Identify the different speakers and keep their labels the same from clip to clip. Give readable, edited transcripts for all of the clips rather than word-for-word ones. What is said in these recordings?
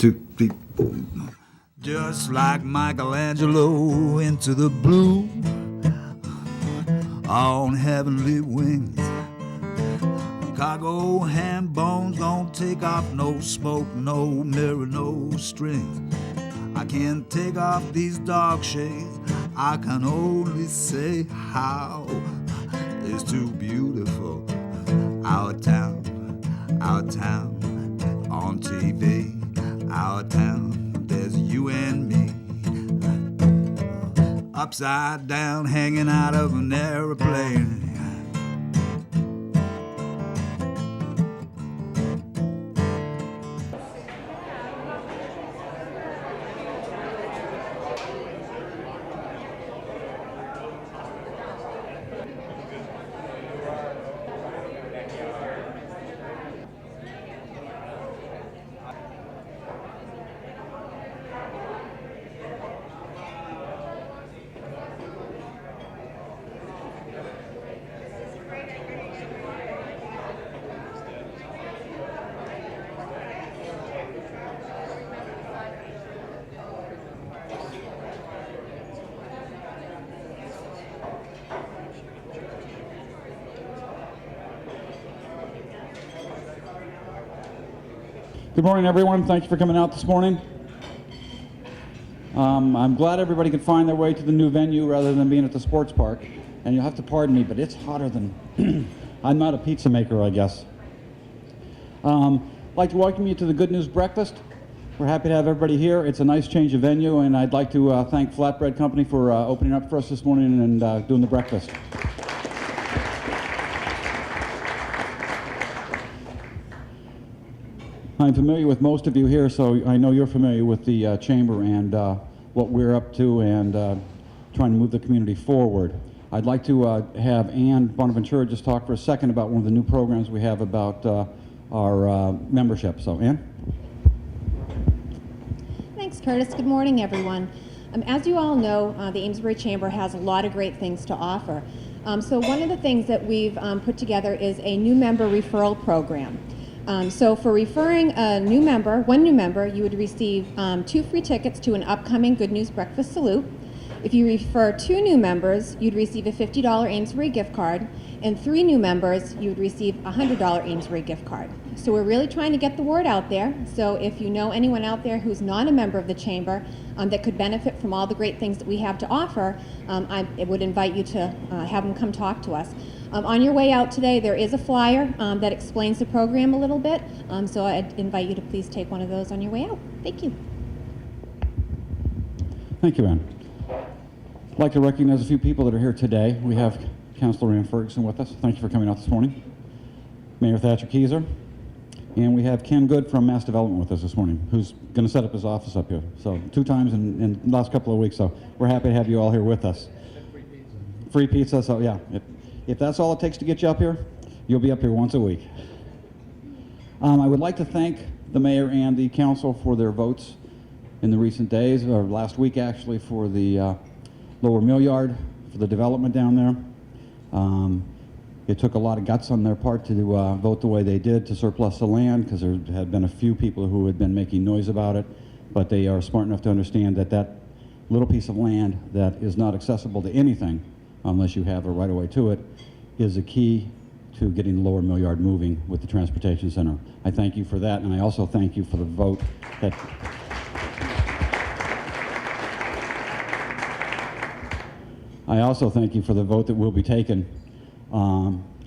Speaker 1: 2, 3, 4. Just like Michelangelo into the blue on heavenly wings. Cargo ham bones don't take off, no smoke, no mirror, no strings. I can't take off these dark shades. I can only say how it's too beautiful. Our town on TV. Our town, there's you and me. Upside down, hanging out of an airplane.
Speaker 2: Good morning, everyone. Thanks for coming out this morning. I'm glad everybody could find their way to the new venue rather than being at the sports park. And you'll have to pardon me, but it's hotter than... I'm not a pizza maker, I guess. I'd like to welcome you to the Good News Breakfast. We're happy to have everybody here. It's a nice change of venue, and I'd like to thank Flatbread Company for opening up for us this morning and doing the breakfast. I'm familiar with most of you here, so I know you're familiar with the Chamber and what we're up to and trying to move the community forward. I'd like to have Ann Bonaventura just talk for a second about one of the new programs we have about our membership. So, Ann?
Speaker 3: Thanks, Curtis. Good morning, everyone. As you all know, the Amesbury Chamber has a lot of great things to offer. So one of the things that we've put together is a new member referral program. So for referring one new member, you would receive 2 free tickets to an upcoming Good News Breakfast Salute. If you refer 2 new members, you'd receive a $50 Amesbury gift card, and 3 new members, you would receive a $100 Amesbury gift card. So we're really trying to get the word out there. So if you know anyone out there who's not a member of the Chamber that could benefit from all the great things that we have to offer, I would invite you to have them come talk to us. On your way out today, there is a flyer that explains the program a little bit, so I'd invite you to please take one of those on your way out. Thank you.
Speaker 2: Thank you, Ann. I'd like to recognize a few people that are here today. We have Councilor Ann Ferguson with us. Thank you for coming out this morning. Mayor Thatcher Kezer. And we have Ken Good from Mass Development with us this morning, who's going to set up his office up here. So 2 times in the last couple of weeks, so we're happy to have you all here with us. Free pizza, so yeah. If that's all it takes to get you up here, you'll be up here once a week. I would like to thank the mayor and the council for their votes in the recent days, or last week actually, for the Lower Mill Yard, for the development down there. It took a lot of guts on their part to vote the way they did to surplus the land, because there had been a few people who had been making noise about it, but they are smart enough to understand that that little piece of land that is not accessible to anything unless you have a right-of-way to it is a key to getting the Lower Mill Yard moving with the Transportation Center. I thank you for that, and I also thank you for the vote that... I also thank you for the vote that will be taken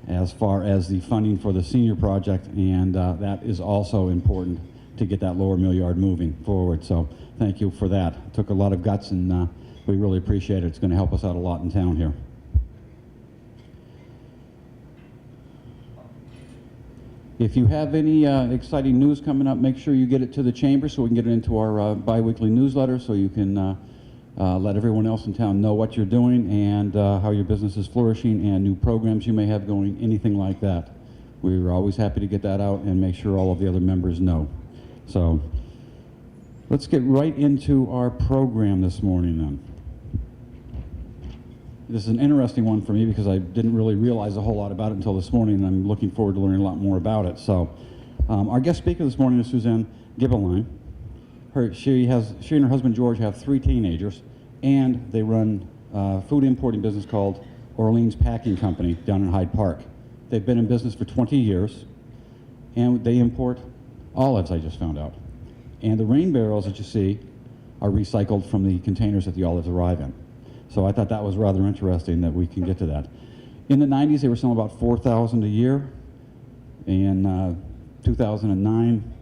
Speaker 2: as far as the funding for the senior project, and that is also important to get that Lower Mill Yard moving forward. So thank you for that. It took a lot of guts, and we really appreciate it. It's going to help us out a lot in town here. If you have any exciting news coming up, make sure you get it to the Chamber so we can get it into our bi-weekly newsletter, so you can let everyone else in town know what you're doing and how your business is flourishing and new programs you may have going, anything like that. We're always happy to get that out and make sure all of the other members know. So let's get right into our program this morning then. This is an interesting one for me because I didn't really realize a whole lot about it until this morning, and I'm looking forward to learning a lot more about it. So our guest speaker this morning is Suzanne Gebelin. She and her husband George have 3 teenagers, and they run a food importing business called Orleans Packing Company down in Hyde Park. They've been in business for 20 years, and they import olives, I just found out. And the rain barrels that you see are recycled from the containers that the olives arrive in. So I thought that was rather interesting that we can get to that. In the 90s, they were selling about 4,000 a year. In 2009,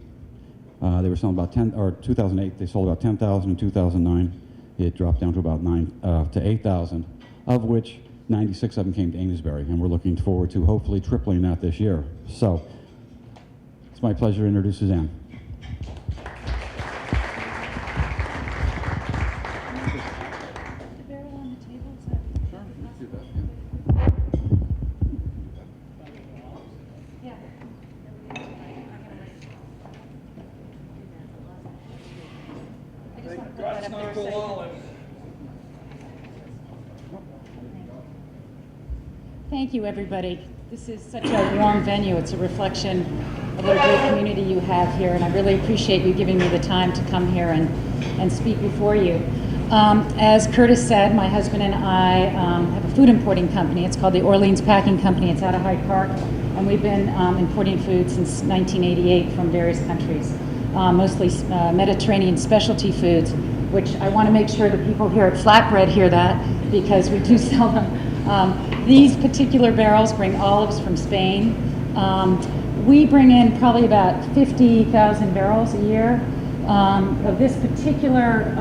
Speaker 2: they were selling about 10, or 2008, they sold about 10,000. In 2009, it dropped down to about 8,000, of which 96 of them came to Amesbury, and we're looking forward to hopefully tripling that this year. So it's my pleasure to introduce Suzanne.
Speaker 4: Thank you, everybody. This is such a warm venue. It's a reflection of what a great community you have here, and I really appreciate you giving me the time to come here and speak before you. As Curtis said, my husband and I have a food importing company. It's called the Orleans Packing Company. It's out of Hyde Park, and we've been importing food since 1988 from various countries, mostly Mediterranean specialty foods, which I want to make sure the people here at Flatbread hear that, because we do sell them. These particular barrels bring olives from Spain. We bring in probably about 50,000 barrels a year of this particular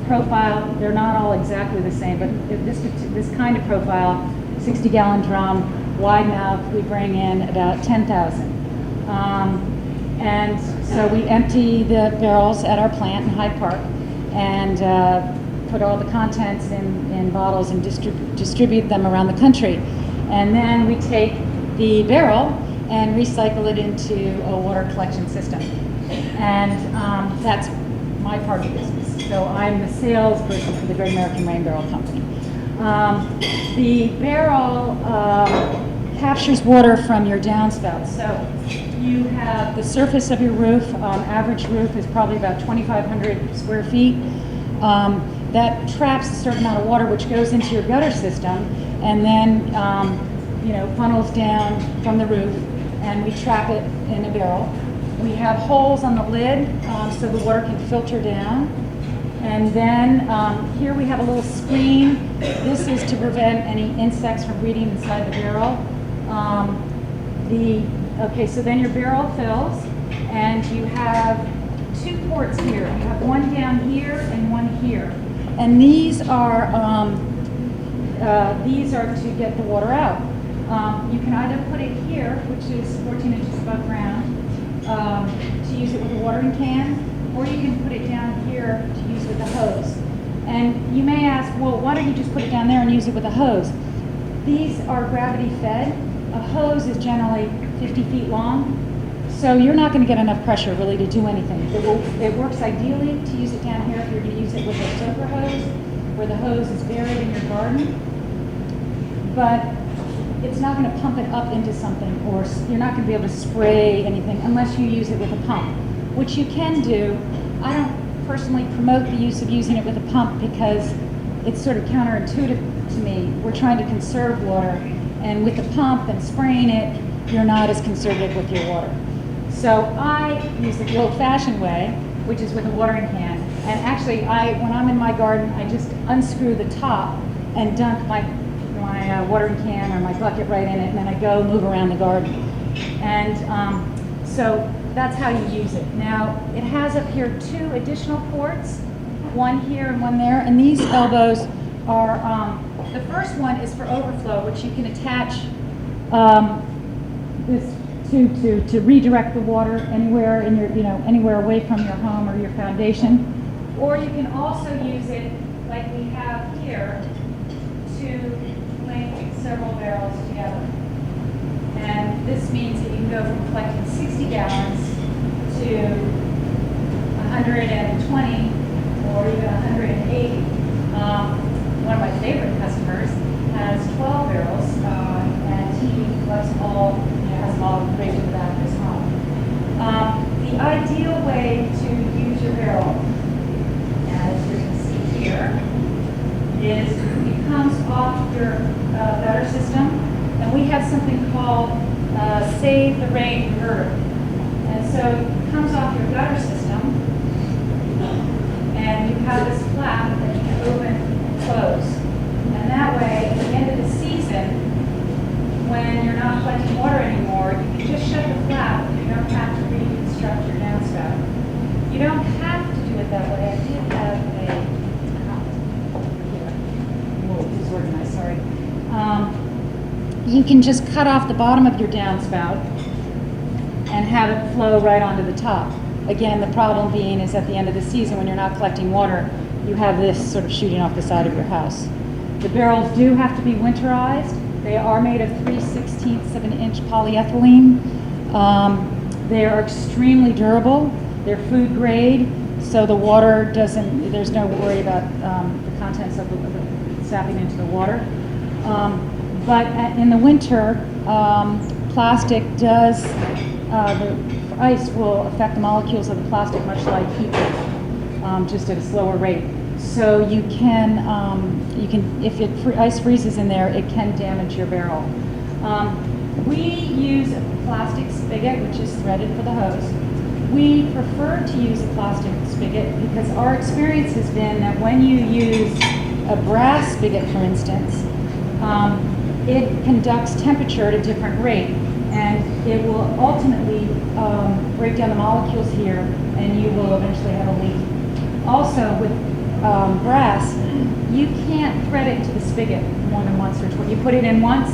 Speaker 4: profile. They're not all exactly the same, but this kind of profile, 60-gallon drum, wide mouth, we bring in about 10,000. And so we empty the barrels at our plant in Hyde Park and put all the contents in bottles and distribute them around the country. And then we take the barrel and recycle it into a water collection system. And that's my part of the business. So I'm the salesperson for the Great American Rain Barrel Company. The barrel captures water from your downspout. So you have the surface of your roof. Average roof is probably about 2,500 square feet. That traps a certain amount of water which goes into your gutter system and then funnels down from the roof, and we trap it in a barrel. We have holes on the lid so the water can filter down. And then here we have a little screen. This is to prevent any insects from breeding inside the barrel. Okay, so then your barrel fills, and you have 2 ports here. You have one down here and one here. And these are to get the water out. You can either put it here, which is 14 inches above ground, to use it with a watering can, or you can put it down here to use with a hose. And you may ask, well, why don't you just put it down there and use it with a hose? These are gravity fed. A hose is generally 50 feet long, so you're not going to get enough pressure really to do anything. It works ideally to use it down here if you're going to use it with a soaker hose, where the hose is buried in your garden. But it's not going to pump it up into something, or you're not going to be able to spray anything unless you use it with a pump, which you can do. I don't personally promote the use of using it with a pump because it's sort of counterintuitive to me. We're trying to conserve water, and with the pump and spraying it, you're not as conservative with your water. So I use it the old-fashioned way, which is with a watering can. And actually, when I'm in my garden, I just unscrew the top and dunk my watering can or my bucket right in it, and then I go move around the garden. And so that's how you use it. Now, it has up here 2 additional ports, one here and one there, and these elbows are, the first one is for overflow, which you can attach this to redirect the water anywhere in your, anywhere away from your home or your foundation. Or you can also use it like we have here to link several barrels together. And this means that you can go from collecting 60 gallons to 120 or even 180. One of my favorite customers has 12 barrels, and he collects all, has them all engraved in the back of his home. The ideal way to use your barrel have something called Save the Rain Converter. And so it comes off your gutter system, and you have this flap that you can open and close. And that way, at the end of the season, when you're not collecting water anymore, you can just shut the flap and you don't have to reconstruct your downspout. You don't have to do it that way. I did have disorganized, sorry. You can just cut off the bottom of your downspout and have it flow right onto the top. Again, the problem being is at the end of the season when you're not collecting water, you have this sort of shooting off the side of your house. The barrels do have to be winterized. They are made of 3/16 of an inch polyethylene. They are extremely durable. They're food grade, so the water doesn't, there's no worry about the contents of the sapping into the water. But in the winter, plastic does, the ice will affect the molecules of the plastic much like heat, just at a slower rate. So you can, if ice freezes in there, it can damage your barrel. We use a plastic spigot, which is threaded for the hose. We prefer to use a plastic spigot because our experience has been that when you use a brass spigot, for instance, it conducts temperature at a different rate, and it will ultimately break down the molecules here, and you will eventually have a leak. Also, with brass, you can't thread it to the spigot more than once or twice. You put it in once,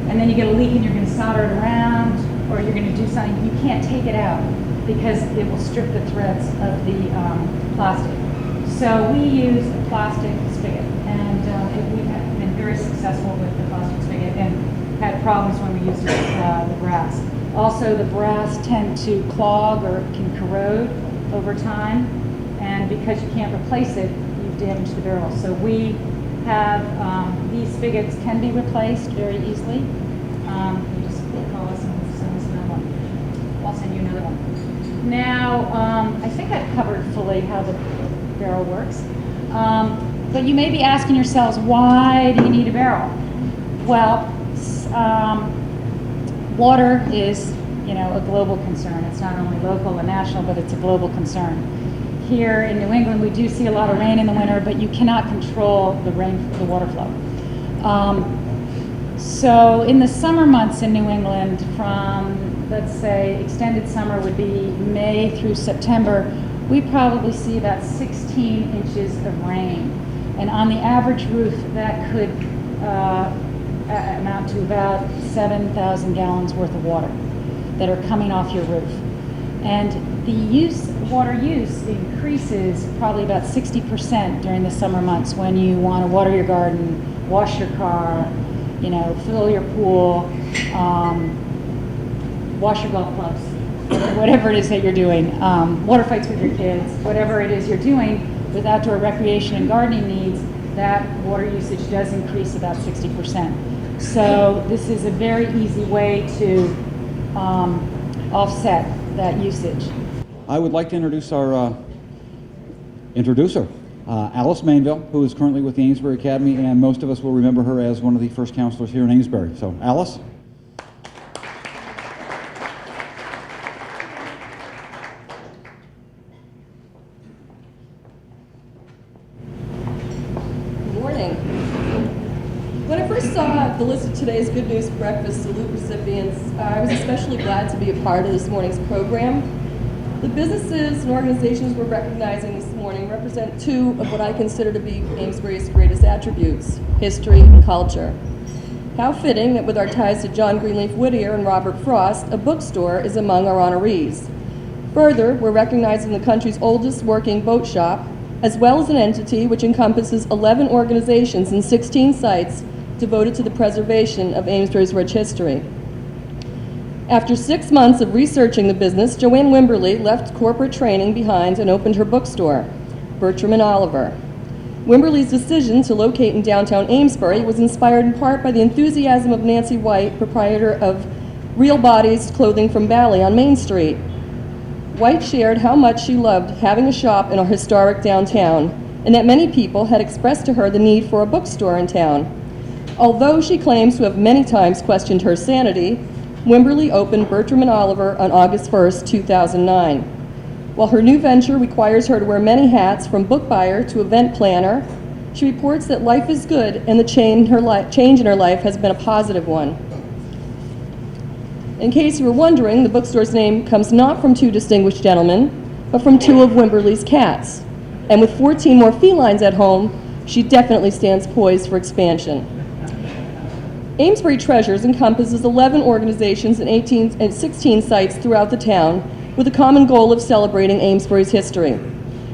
Speaker 4: and then you get a leak, and you're going to solder it around, or you're going to do something. You can't take it out because it will strip the threads of the plastic. So we use a plastic spigot, and we've been very successful with the plastic spigot and had problems when we used the brass. Also, the brass tend to clog or can corrode over time, and because you can't replace it, you've damaged the barrel. So we have, these spigots can be replaced very easily. You just call us and send us another one. I'll send you another one. Now, I think I've covered fully how the barrel works. But you may be asking yourselves, why do you need a barrel? Well, water is, a global concern. It's not only local and national, but it's a global concern. Here in New England, we do see a lot of rain in the winter, but you cannot control the water flow. So in the summer months in New England, from, let's say, extended summer would be May through September, we probably see about 16 inches of rain. And on the average roof, that could amount to about 7,000 gallons worth of water that are coming off your roof. And the water use increases probably about 60% during the summer months when you want to water your garden, wash your car, fill your pool, wash your golf clubs, whatever it is that you're doing, water fights with your kids, whatever it is you're doing with outdoor recreation and gardening needs, that water usage does increase about 60%. So this is a very easy way to offset that usage.
Speaker 2: I would like to introduce our introducer, Alice Mainville, who is currently with the Amesbury Academy, and most of us will remember her as one of the first counselors here in Amesbury. So, Alice?
Speaker 5: Good morning. When I first saw the list of today's Good News Breakfast salute recipients, I was especially glad to be a part of this morning's program. The businesses and organizations we're recognizing this morning represent two of what I consider to be Amesbury's greatest attributes, history and culture. How fitting that with our ties to John Greenleaf Whittier and Robert Frost, a bookstore is among our honorees. Further, we're recognizing the country's oldest working boat shop, as well as an entity which encompasses 11 organizations and 16 sites devoted to the preservation of Amesbury's rich history. After 6 months of researching the business, Joanne Wimberly left corporate training behind and opened her bookstore, Bertram and Oliver. Wimberly's decision to locate in downtown Amesbury was inspired in part by the enthusiasm of Nancy White, proprietor of Real Bodies Clothing from Bally on Main Street. White shared how much she loved having a shop in our historic downtown, and that many people had expressed to her the need for a bookstore in town. Although she claims to have many times questioned her sanity, Wimberly opened Bertram and Oliver on August 1st, 2009. While her new venture requires her to wear many hats, from book buyer to event planner, she reports that life is good and the change in her life has been a positive one. In case you were wondering, the bookstore's name comes not from two distinguished gentlemen, but from two of Wimberly's cats. And with 14 more felines at home, she definitely stands poised for expansion. Amesbury Treasures encompasses 11 organizations and 16 sites throughout the town, with a common goal of celebrating Amesbury's history.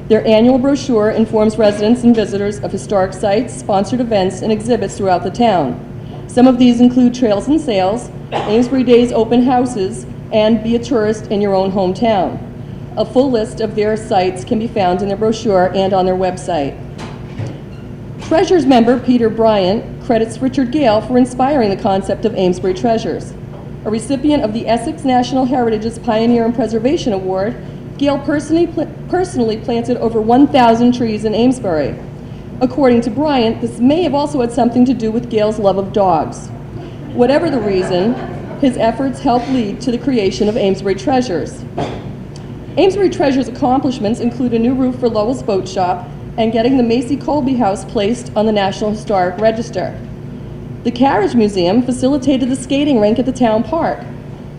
Speaker 5: Their annual brochure informs residents and visitors of historic sites, sponsored events, and exhibits throughout the town. Some of these include trails and sales, Amesbury Days open houses, and Be a Tourist in Your Own Hometown. A full list of their sites can be found in their brochure and on their website. Treasures member Peter Bryant credits Richard Gale for inspiring the concept of Amesbury Treasures. A recipient of the Essex National Heritage's Pioneer and Preservation Award, Gale personally planted over 1,000 trees in Amesbury. According to Bryant, this may have also had something to do with Gale's love of dogs. Whatever the reason, his efforts helped lead to the creation of Amesbury Treasures. Amesbury Treasures' accomplishments include a new roof for Lowell's Boat Shop and getting the Macy Colby House placed on the National Historic Register. The Carriage Museum facilitated the skating rink at the town park.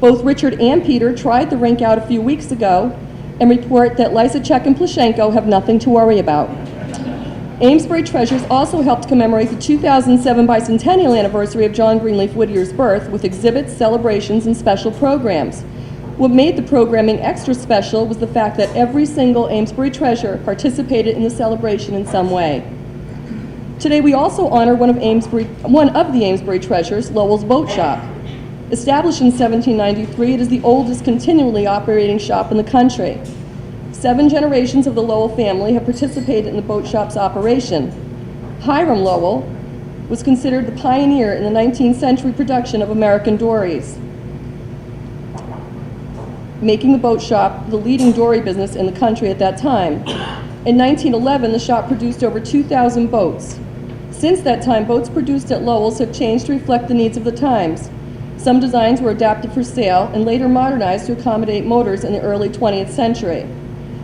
Speaker 5: Both Richard and Peter tried the rink out a few weeks ago and report that Lysacek and Plashenko have nothing to worry about. Amesbury Treasures also helped commemorate the 2007 bicentennial anniversary of John Greenleaf Whittier's birth with exhibits, celebrations, and special programs. What made the programming extra special was the fact that every single Amesbury Treasure participated in the celebration in some way. Today we also honor one of the Amesbury Treasures, Lowell's Boat Shop. Established in 1793, it is the oldest continually operating shop in the country. 7 generations of the Lowell family have participated in the boat shop's operation. Hiram Lowell was considered the pioneer in the 19th century production of American dories, making the boat shop the leading dory business in the country at that time. In 1911, the shop produced over 2,000 boats. Since that time, boats produced at Lowell's have changed to reflect the needs of the times. Some designs were adapted for sale and later modernized to accommodate motors in the early 20th century.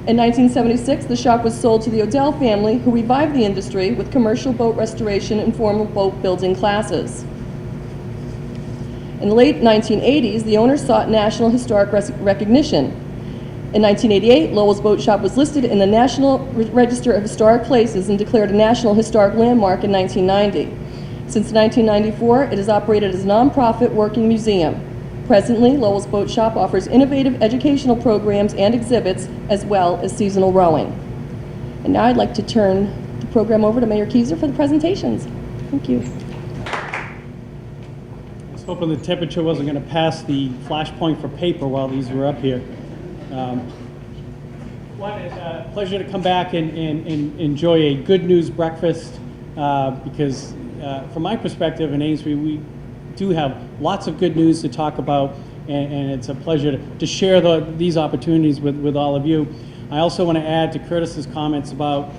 Speaker 5: In 1976, the shop was sold to the Odell family, who revived the industry with commercial boat restoration and formal boat building classes. In the late 1980s, the owner sought national historic recognition. In 1988, Lowell's Boat Shop was listed in the National Register of Historic Places and declared a National Historic Landmark in 1990. Since 1994, it is operated as a nonprofit working museum. Presently, Lowell's Boat Shop offers innovative educational programs and exhibits, as well as seasonal rowing. And now I'd like to turn the program over to Mayor Kezer for the presentations. Thank you.
Speaker 6: I was hoping the temperature wasn't going to pass the flash point for paper while these were up here. It's a pleasure to come back and enjoy a good news breakfast because from my perspective in Amesbury, we do have lots of good news to talk about, and it's a pleasure to share these opportunities with all of you. I also want to add to Curtis's comments about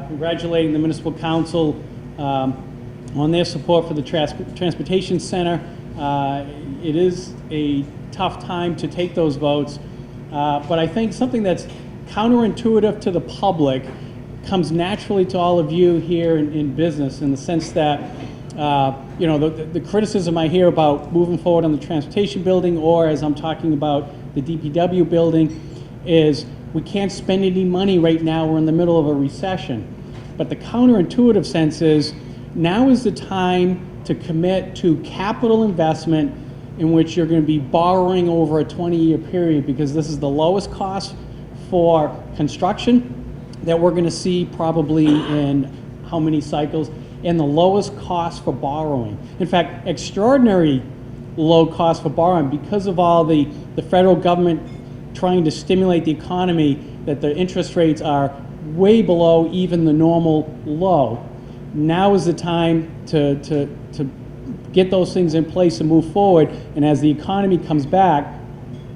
Speaker 6: congratulating the Municipal Council on their support for the Transportation Center. It is a tough time to take those votes, but I think something that's counterintuitive to the public comes naturally to all of you here in business, in the sense that the criticism I hear about moving forward on the transportation building, or as I'm talking about the DPW building, is we can't spend any money right now, we're in the middle of a recession. But the counterintuitive sense is now is the time to commit to capital investment in which you're going to be borrowing over a 20-year period, because this is the lowest cost for construction that we're going to see probably in how many cycles, and the lowest cost for borrowing. In fact, extraordinary low cost for borrowing because of all the federal government trying to stimulate the economy, that the interest rates are way below even the normal low. Now is the time to get those things in place and move forward, and as the economy comes back,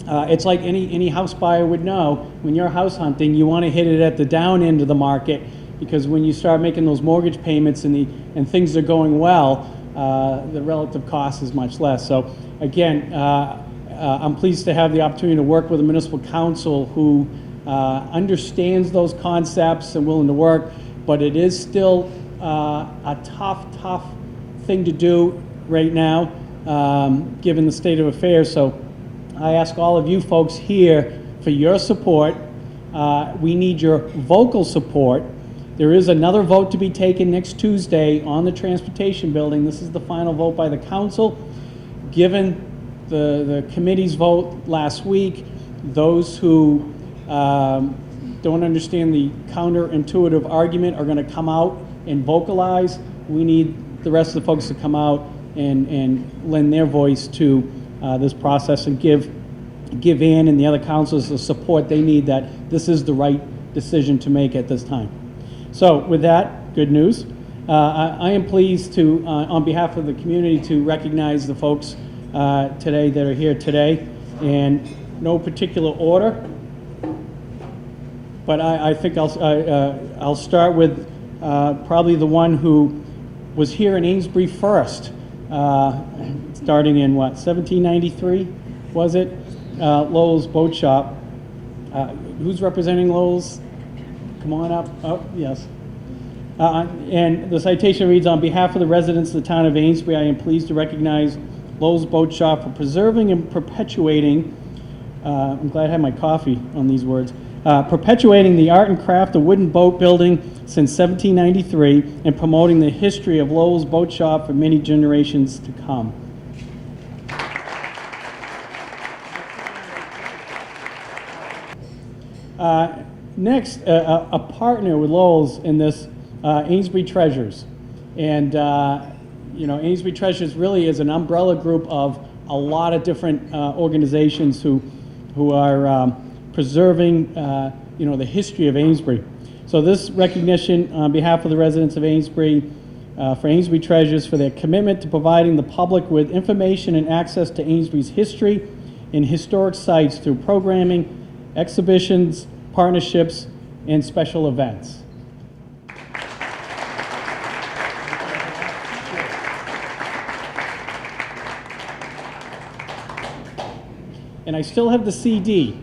Speaker 6: it's like any house buyer would know, when you're house hunting, you want to hit it at the down end of the market, because when you start making those mortgage payments and things are going well, the relative cost is much less. So again, I'm pleased to have the opportunity to work with a municipal council who understands those concepts and willing to work, but it is still a tough thing to do right now, given the state of affairs. So I ask all of you folks here for your support. We need your vocal support. There is another vote to be taken next Tuesday on the transportation building. This is the final vote by the council. Given the committee's vote last week, those who don't understand the counterintuitive argument are going to come out and vocalize. We need the rest of the folks to come out and lend their voice to this process and give Ann and the other councilors the support they need, that this is the right decision to make at this time. So with that, good news. I am pleased to, on behalf of the community, to recognize the folks today that are here today, and no particular order, but I think I'll start with probably the one who was here in Amesbury first, starting in what, 1793, was it? Lowell's Boat Shop. Who's representing Lowell's? Come on up. Oh, yes. And the citation reads, on behalf of the residents of the town of Amesbury, I am pleased to recognize Lowell's Boat Shop for preserving and perpetuating, I'm glad I had my coffee on these words, perpetuating the art and craft of wooden boat building since 1793 and promoting the history of Lowell's Boat Shop for many generations to come. Next, a partner with Lowell's in this, Amesbury Treasures. And, Amesbury Treasures really is an umbrella group of a lot of different organizations who are preserving, the history of Amesbury. So this recognition on behalf of the residents of Amesbury, for Amesbury Treasures, for their commitment to providing the public with information and access to Amesbury's history and historic sites through programming, exhibitions, partnerships, and special events. And I still have the CD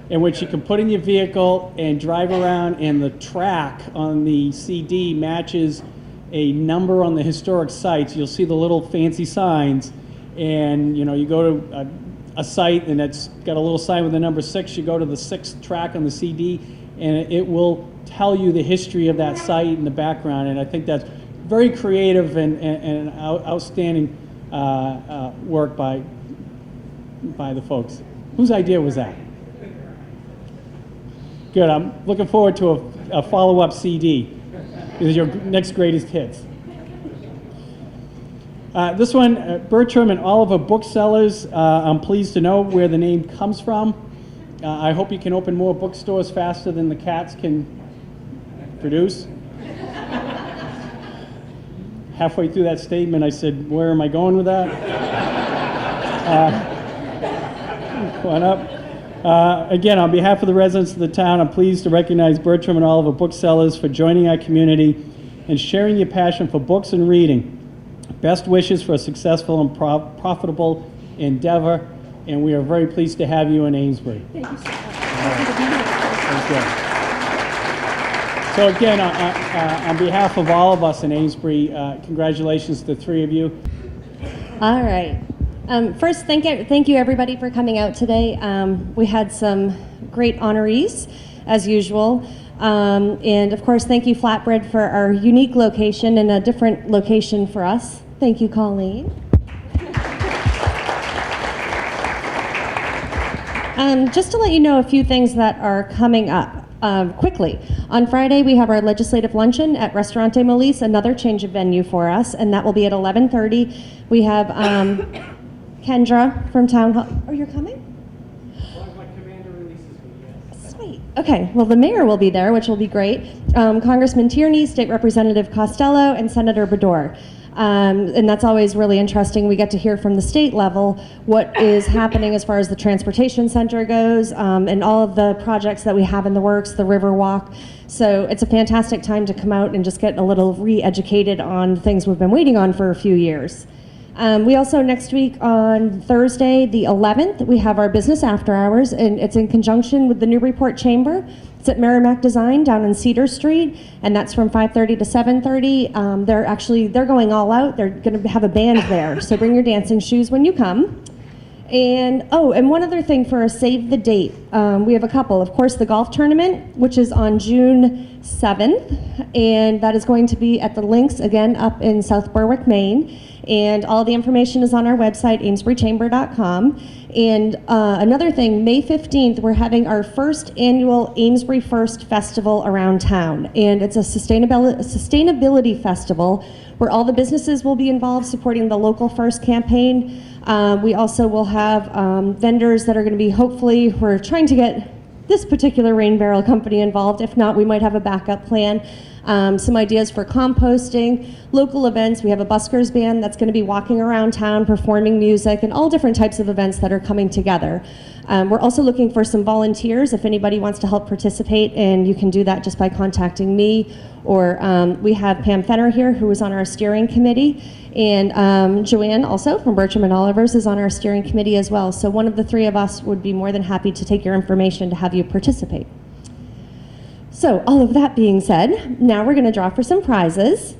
Speaker 6: in which you can put in your vehicle and drive around, and the track on the CD matches a number on the historic sites. You'll see the little fancy signs, and you go to a site and it's got a little sign with the number 6. You go to the 6th track on the CD, and it will tell you the history of that site and the background. And I think that's very creative and outstanding work by the folks. Whose idea was that? Good. I'm looking forward to a follow-up CD. This is your next greatest hits. This one, Bertram and Oliver Booksellers. I'm pleased to know where the name comes from. I hope you can open more bookstores faster than the cats can produce. Halfway through that statement, I said, where am I going with that? Come on up. Again, on behalf of the residents of the town, I'm pleased to recognize Bertram and Oliver Booksellers for joining our community and sharing your passion for books and reading. Best wishes for a successful and profitable endeavor, and we are very pleased to have you in Amesbury.
Speaker 5: Thank you so much.
Speaker 6: Thank you. So again, on behalf of all of us in Amesbury, congratulations to the three of you.
Speaker 3: All right. First, thank you everybody for coming out today. We had some great honorees, as usual. And of course, thank you Flatbread for our unique location and a different location for us. Thank you, Colleen. Just to let you know a few things that are coming up quickly. On Friday, we have our legislative luncheon at Restaurante Molise, another change of venue for us, and that will be at 11:30. We have Kendra from Town Hall. Oh, you're coming? Sweet. Okay, well, the mayor will be there, which will be great. Congressman Tierney, State Representative Costello, and Senator Bador. And that's always really interesting. We get to hear from the state level what is happening as far as the transportation center goes, and all of the projects that we have in the works, the river walk. So it's a fantastic time to come out and just get a little re-educated on things we've been waiting on for a few years. We also, next week on Thursday, the 11th, we have our business after hours, and it's in conjunction with the Newburyport Chamber. It's at Merrimack Design down on Cedar Street, and that's from 5:30 to 7:30. They're going all out. They're going to have a band there, so bring your dancing shoes when you come. And one other thing for a save the date. We have a couple. Of course, the golf tournament, which is on June 7th, and that is going to be at the Links, again, up in South Berwick, Maine. And all the information is on our website, amesburychamber.com. And another thing, May 15th, we're having our first annual Amesbury First Festival around town. And it's a sustainability festival where all the businesses will be involved supporting the Local First campaign. We also will have vendors that are going to be, hopefully, we're trying to get this particular rain barrel company involved. If not, we might have a backup plan. Some ideas for composting, local events. We have a buskers band that's going to be walking around town, performing music, and all different types of events that are coming together. We're also looking for some volunteers if anybody wants to help participate, and you can do that just by contacting me. Or we have Pam Fenner here, who is on our steering committee, and Joanne, also from Bertram and Oliver's, is on our steering committee as well. So one of the three of us would be more than happy to take your information to have you participate. So all of that being said, now we're going to draw for some prizes.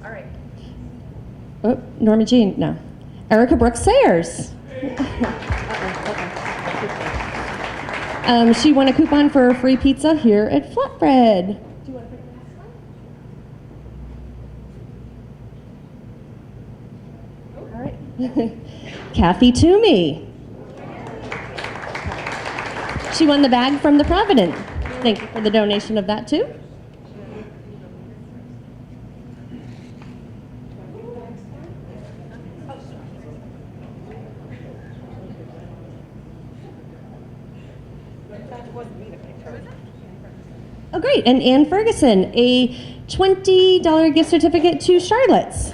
Speaker 5: All right.
Speaker 3: Oh, Norma Jean, no. Erica Brooks Sayers. She won a coupon for a free pizza here at Flatbread. Do you want to pick the next one? All right. Kathy Toomey. She won the bag from the Provident. Thank you for the donation of that too. Oh, great. And Ann Ferguson, a $20 gift certificate to Charlotte's.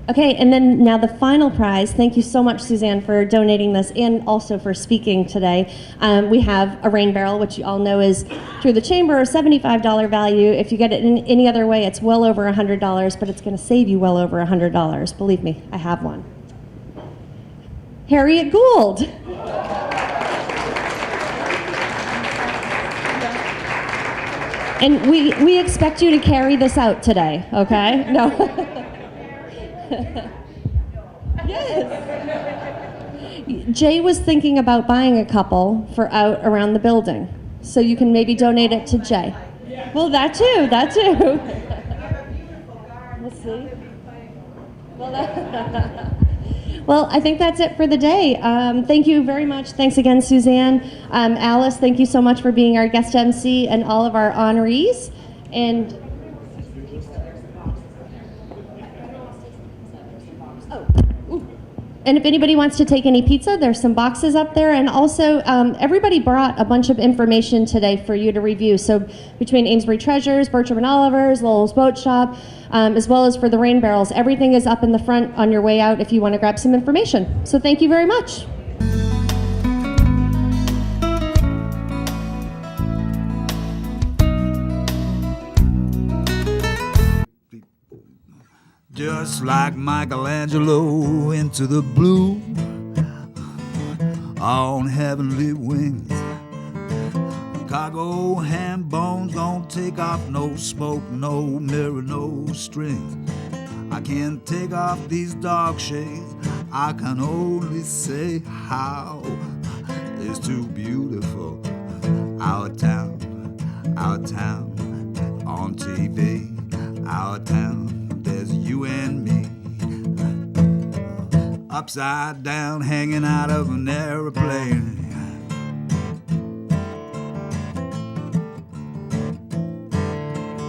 Speaker 3: Okay, and then now the final prize. Thank you so much, Suzanne, for donating this and also for speaking today. We have a rain barrel, which you all know is through the chamber, a $75 value. If you get it in any other way, it's well over $100, but it's going to save you well over $100. Believe me, I have one. Harriet Gould. And we expect you to carry this out today, okay? No. Yes. Jay was thinking about buying a couple for out around the building. So you can maybe donate it to Jay. Well, that too. Let's see. Well, I think that's it for the day. Thank you very much. Thanks again, Suzanne. Alice, thank you so much for being our guest MC and all of our honorees. And if anybody wants to take any pizza, there's some boxes up there. And also, everybody brought a bunch of information today for you to review. So between Amesbury Treasures, Bertram and Oliver's, Lowell's Boat Shop, as well as for the rain barrels, everything is up in the front on your way out if you want to grab some information. So thank you very much.
Speaker 1: Just like Michelangelo into the blue on heavenly wings. Cargo ham bones don't take off, no smoke, no mirror, no strings. I can't take off these dark shades. I can only say how it's too beautiful. Our town on TV, our town. There's you and me, upside down, hanging out of an airplane.